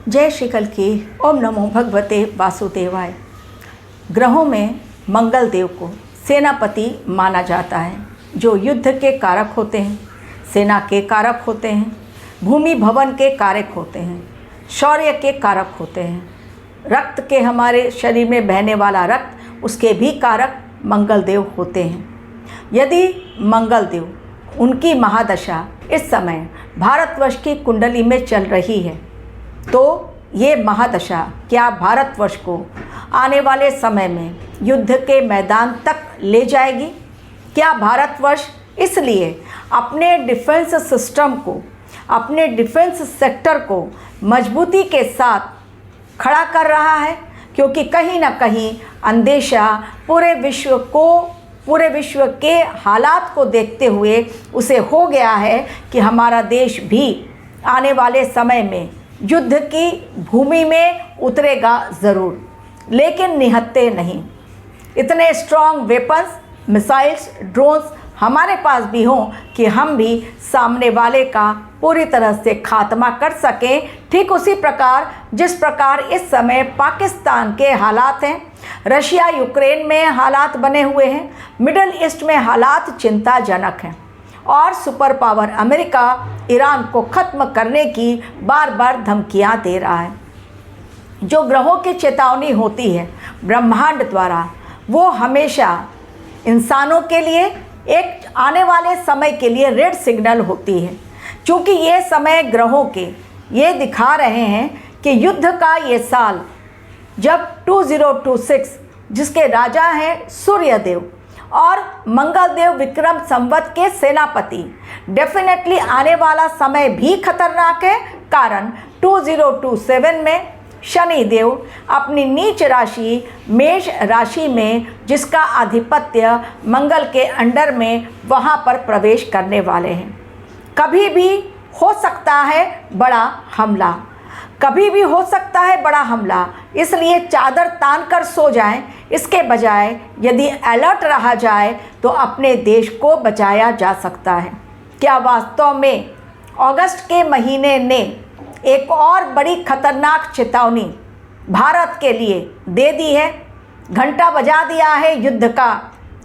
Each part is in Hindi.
जय श्री कल की। ओम नमो भगवते वासुदेवाय। ग्रहों में मंगल देव को सेनापति माना जाता है, जो युद्ध के कारक होते हैं, सेना के कारक होते हैं, भूमि भवन के कारक होते हैं, शौर्य के कारक होते हैं, रक्त के हमारे शरीर में बहने वाला रक्त उसके भी कारक मंगल देव होते हैं। यदि मंगल देव उनकी महादशा इस समय भारतवर्ष की कुंडली में चल रही है तो ये महादशा क्या भारतवर्ष को आने वाले समय में युद्ध के मैदान तक ले जाएगी? क्या भारतवर्ष इसलिए अपने डिफेंस सिस्टम को, अपने डिफेंस सेक्टर को मजबूती के साथ खड़ा कर रहा है? क्योंकि कहीं ना कहीं अंदेशा पूरे विश्व के हालात को देखते हुए उसे हो गया है कि हमारा देश भी आने वाले समय में युद्ध की भूमि में उतरेगा ज़रूर, लेकिन निहत्ते नहीं। इतने स्ट्रॉन्ग वेपन्स, मिसाइल्स, ड्रोन्स हमारे पास भी हों कि हम भी सामने वाले का पूरी तरह से खात्मा कर सकें। ठीक उसी प्रकार जिस प्रकार इस समय पाकिस्तान के हालात हैं, रशिया यूक्रेन में हालात बने हुए हैं, मिडल ईस्ट में हालात चिंताजनक हैं और सुपर पावर अमेरिका ईरान को ख़त्म करने की बार बार धमकियां दे रहा है। जो ग्रहों की चेतावनी होती है ब्रह्मांड द्वारा, वो हमेशा इंसानों के लिए एक आने वाले समय के लिए रेड सिग्नल होती है। क्योंकि ये समय ग्रहों के ये दिखा रहे हैं कि युद्ध का ये साल, जब 2026 जिसके राजा हैं सूर्यदेव और मंगल देव विक्रम संवत के सेनापति, डेफिनेटली आने वाला समय भी खतरनाक है। कारण 2027 में शनि देव अपनी नीच राशि मेष राशि में, जिसका आधिपत्य मंगल के अंडर में, वहाँ पर प्रवेश करने वाले हैं। कभी भी हो सकता है बड़ा हमला, कभी भी हो सकता है बड़ा हमला। इसलिए चादर तान कर सो जाएं, इसके बजाय यदि अलर्ट रहा जाए तो अपने देश को बचाया जा सकता है। क्या वास्तव में अगस्त के महीने ने एक और बड़ी खतरनाक चेतावनी भारत के लिए दे दी है? घंटा बजा दिया है युद्ध का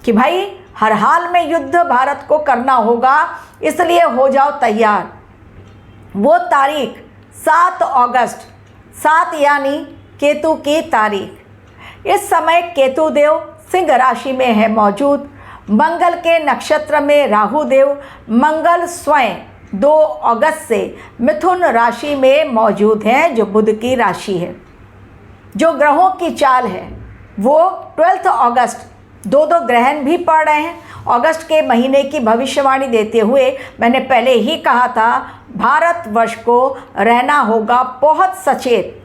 कि भाई हर हाल में युद्ध भारत को करना होगा, इसलिए हो जाओ तैयार। वो तारीख 7 अगस्त, 7 यानी केतु की तारीख। इस समय केतु देव सिंह राशि में है मौजूद। मंगल के नक्षत्र में राहु देव, मंगल स्वयं 2 अगस्त से मिथुन राशि में मौजूद हैं, जो बुध की राशि है। जो ग्रहों की चाल है वो 12 अगस्त, 2 ग्रहण भी पड़ रहे हैं। अगस्त के महीने की भविष्यवाणी देते हुए मैंने पहले ही कहा था, भारतवर्ष को रहना होगा बहुत सचेत,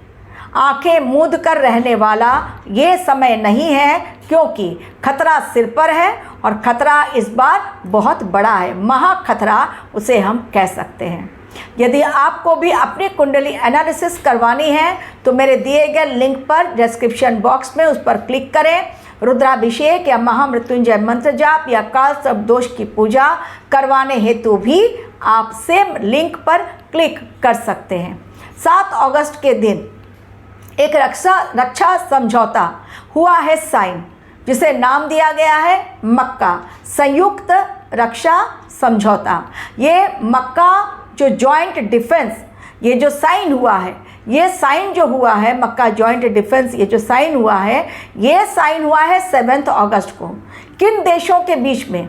आंखें मूंद कर रहने वाला ये समय नहीं है, क्योंकि खतरा सिर पर है और खतरा इस बार बहुत बड़ा है, महा खतरा उसे हम कह सकते हैं। यदि आपको भी अपनी कुंडली एनालिसिस करवानी है तो मेरे दिए गए लिंक पर डिस्क्रिप्शन बॉक्स में उस पर क्लिक करें। रुद्राभिषेक या महामृत्युंजय मंत्र जाप या काल सर्प दोष की पूजा करवाने हेतु भी आप सेम लिंक पर क्लिक कर सकते हैं। 7 अगस्त के दिन एक रक्षा समझौता हुआ है साइन, जिसे नाम दिया गया है मक्का संयुक्त रक्षा समझौता। ये मक्का जो जॉइंट डिफेंस, ये जो साइन हुआ है, ये साइन जो हुआ है मक्का जॉइंट डिफेंस, ये जो साइन हुआ है, ये साइन हुआ है 7 अगस्त को। किन देशों के बीच में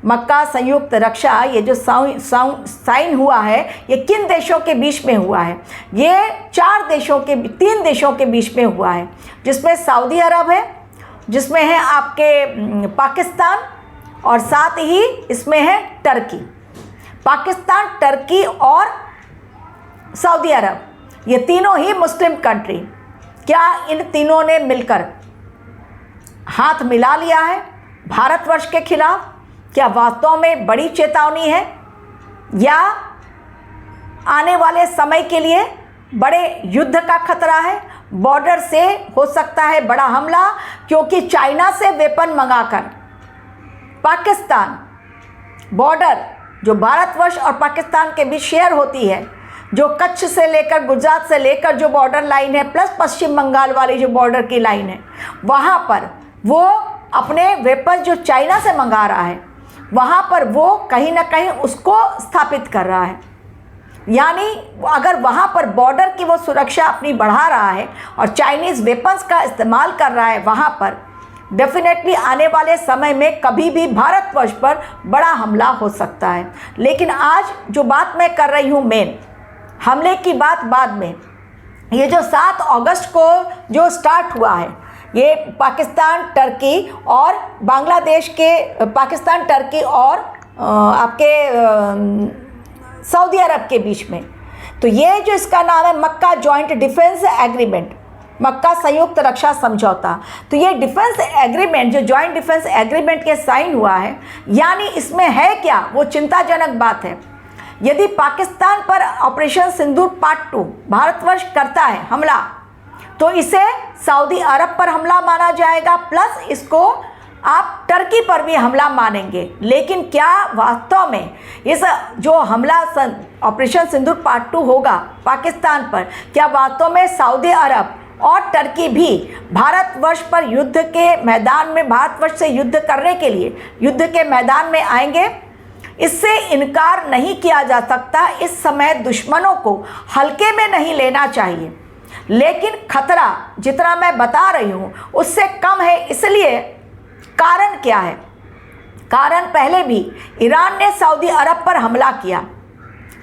मक्का संयुक्त रक्षा, ये जो साइन हुआ है, ये किन देशों के बीच में हुआ है? ये 3 देशों के बीच में हुआ है, जिसमें सऊदी अरब है, जिसमें है आपके पाकिस्तान, और साथ ही इसमें है टर्की। पाकिस्तान, टर्की और सऊदी अरब, ये तीनों ही मुस्लिम कंट्री। क्या इन तीनों ने मिलकर हाथ मिला लिया है भारतवर्ष के खिलाफ? क्या वास्तव में बड़ी चेतावनी है, या आने वाले समय के लिए बड़े युद्ध का खतरा है? बॉर्डर से हो सकता है बड़ा हमला, क्योंकि चाइना से वेपन मंगाकर पाकिस्तान बॉर्डर जो भारतवर्ष और पाकिस्तान के बीच शेयर होती है, जो कच्छ से लेकर गुजरात से लेकर जो बॉर्डर लाइन है प्लस पश्चिम बंगाल वाली जो बॉर्डर की लाइन है, वहाँ पर वो अपने वेपन जो चाइना से मंगा रहा है, वहाँ पर वो कहीं ना कहीं उसको स्थापित कर रहा है। यानी अगर वहाँ पर बॉर्डर की वो सुरक्षा अपनी बढ़ा रहा है और चाइनीज़ वेपन्स का इस्तेमाल कर रहा है, वहाँ पर डेफिनेटली आने वाले समय में कभी भी भारतवर्ष पर बड़ा हमला हो सकता है। लेकिन आज जो बात मैं कर रही हूँ, मेन हमले की बात बाद में, ये जो 7 अगस्त को जो स्टार्ट हुआ है, ये पाकिस्तान, टर्की और बांग्लादेश के, पाकिस्तान, टर्की और आपके सऊदी अरब के बीच में, तो ये जो इसका नाम है मक्का जॉइंट डिफेंस एग्रीमेंट, मक्का संयुक्त रक्षा समझौता। तो ये डिफेंस एग्रीमेंट जो जॉइंट डिफेंस एग्रीमेंट के साइन हुआ है, यानी इसमें है क्या, वो चिंताजनक बात है। यदि पाकिस्तान पर ऑपरेशन सिंदूर पार्ट 2 भारतवर्ष करता है हमला, तो इसे सऊदी अरब पर हमला माना जाएगा, प्लस इसको आप टर्की पर भी हमला मानेंगे। लेकिन क्या वास्तव में इस जो हमला ऑपरेशन सिंदूर पार्ट 2 होगा पाकिस्तान पर, क्या वास्तव में सऊदी अरब और टर्की भी भारतवर्ष पर युद्ध के मैदान में, भारतवर्ष से युद्ध करने के लिए युद्ध के मैदान में आएंगे? इससे इनकार नहीं किया जा सकता। इस समय दुश्मनों को हल्के में नहीं लेना चाहिए, लेकिन खतरा जितना मैं बता रही हूँ उससे कम है। इसलिए कारण क्या है? कारण पहले भी ईरान ने सऊदी अरब पर हमला किया,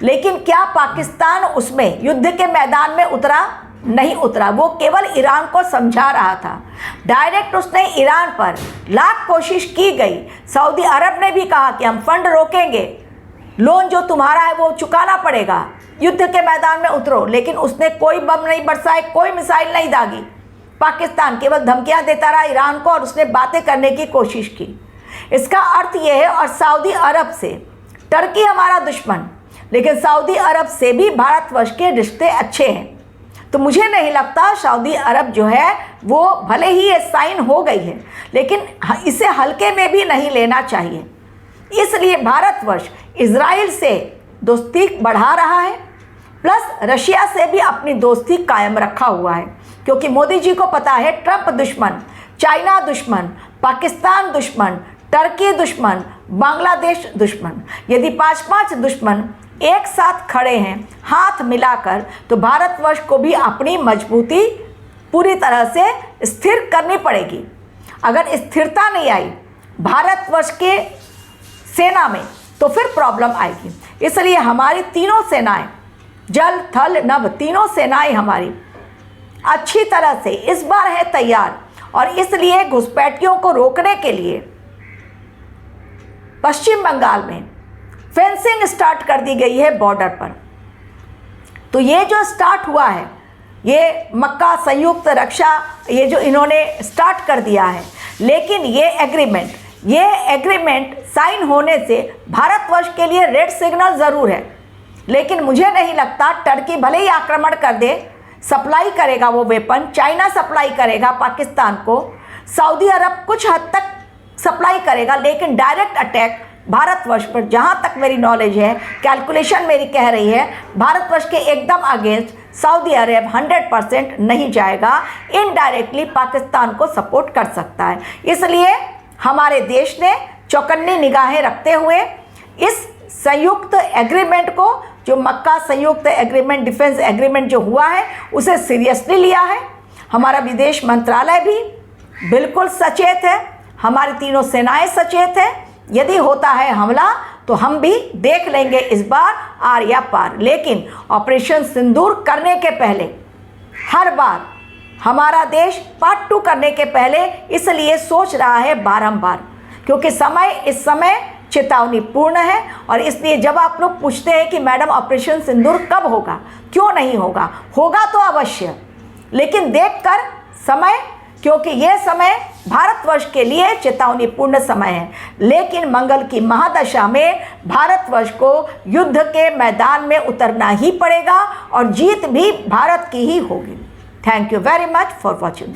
लेकिन क्या पाकिस्तान उसमें युद्ध के मैदान में उतरा? नहीं उतरा। वो केवल ईरान को समझा रहा था। डायरेक्ट उसने ईरान पर लाख कोशिश की गई। सऊदी अरब ने भी कहा कि हम फंड रोकेंगे, लोन जो तुम्हारा है वो चुकाना पड़ेगा, युद्ध के मैदान में उतरो। लेकिन उसने कोई बम नहीं बरसाए, कोई मिसाइल नहीं दागी। पाकिस्तान केवल धमकियां देता रहा ईरान को और उसने बातें करने की कोशिश की। इसका अर्थ यह है, और सऊदी अरब से, टर्की हमारा दुश्मन, लेकिन सऊदी अरब से भी भारतवर्ष के रिश्ते अच्छे हैं। तो मुझे नहीं लगता सऊदी अरब जो है वो, भले ही ये साइन हो गई है, लेकिन इसे हल्के में भी नहीं लेना चाहिए। इसलिए भारतवर्ष इजराइल से दोस्ती बढ़ा रहा है, प्लस रशिया से भी अपनी दोस्ती कायम रखा हुआ है, क्योंकि मोदी जी को पता है ट्रंप दुश्मन, चाइना दुश्मन, पाकिस्तान दुश्मन, टर्की दुश्मन, बांग्लादेश दुश्मन। यदि 5-5 दुश्मन एक साथ खड़े हैं हाथ मिलाकर, तो भारतवर्ष को भी अपनी मजबूती पूरी तरह से स्थिर करनी पड़ेगी। अगर स्थिरता नहीं आई भारतवर्ष के सेना में, तो फिर प्रॉब्लम आएगी। इसलिए हमारी तीनों सेनाएं, जल, थल, नभ, तीनों सेनाएं हमारी अच्छी तरह से इस बार है तैयार। और इसलिए घुसपैठियों को रोकने के लिए पश्चिम बंगाल में फेंसिंग स्टार्ट कर दी गई है बॉर्डर पर। तो ये जो स्टार्ट हुआ है, ये मक्का संयुक्त रक्षा, ये जो इन्होंने स्टार्ट कर दिया है, लेकिन ये एग्रीमेंट साइन होने से भारतवर्ष के लिए रेड सिग्नल ज़रूर है। लेकिन मुझे नहीं लगता टर्की भले ही आक्रमण कर दे, सप्लाई करेगा वो वेपन, चाइना सप्लाई करेगा पाकिस्तान को, सऊदी अरब कुछ हद तक सप्लाई करेगा, लेकिन डायरेक्ट अटैक भारतवर्ष पर, जहाँ तक मेरी नॉलेज है, कैलकुलेशन मेरी कह रही है, भारतवर्ष के एकदम अगेंस्ट सऊदी अरब 100% नहीं जाएगा, इनडायरेक्टली पाकिस्तान को सपोर्ट कर सकता है। इसलिए हमारे देश ने चौकन्नी निगाहें रखते हुए इस संयुक्त एग्रीमेंट को, जो मक्का संयुक्त एग्रीमेंट, डिफेंस एग्रीमेंट जो हुआ है, उसे सीरियसली लिया है। हमारा विदेश मंत्रालय भी बिल्कुल सचेत है, हमारी तीनों सेनाएं सचेत हैं। यदि होता है हमला तो हम भी देख लेंगे इस बार आर या पार। लेकिन ऑपरेशन सिंदूर करने के पहले, हर बार हमारा देश पार्ट 2 करने के पहले इसलिए सोच रहा है बारंबार, क्योंकि इस समय चेतावनी पूर्ण है। और इसलिए जब आप लोग पूछते हैं कि मैडम ऑपरेशन सिंदूर कब होगा, क्यों नहीं होगा, होगा तो अवश्य, लेकिन देखकर समय, क्योंकि यह समय भारतवर्ष के लिए चेतावनीपूर्ण समय है। लेकिन मंगल की महादशा में भारतवर्ष को युद्ध के मैदान में उतरना ही पड़ेगा और जीत भी भारत की ही होगी। Thank you very much for watching.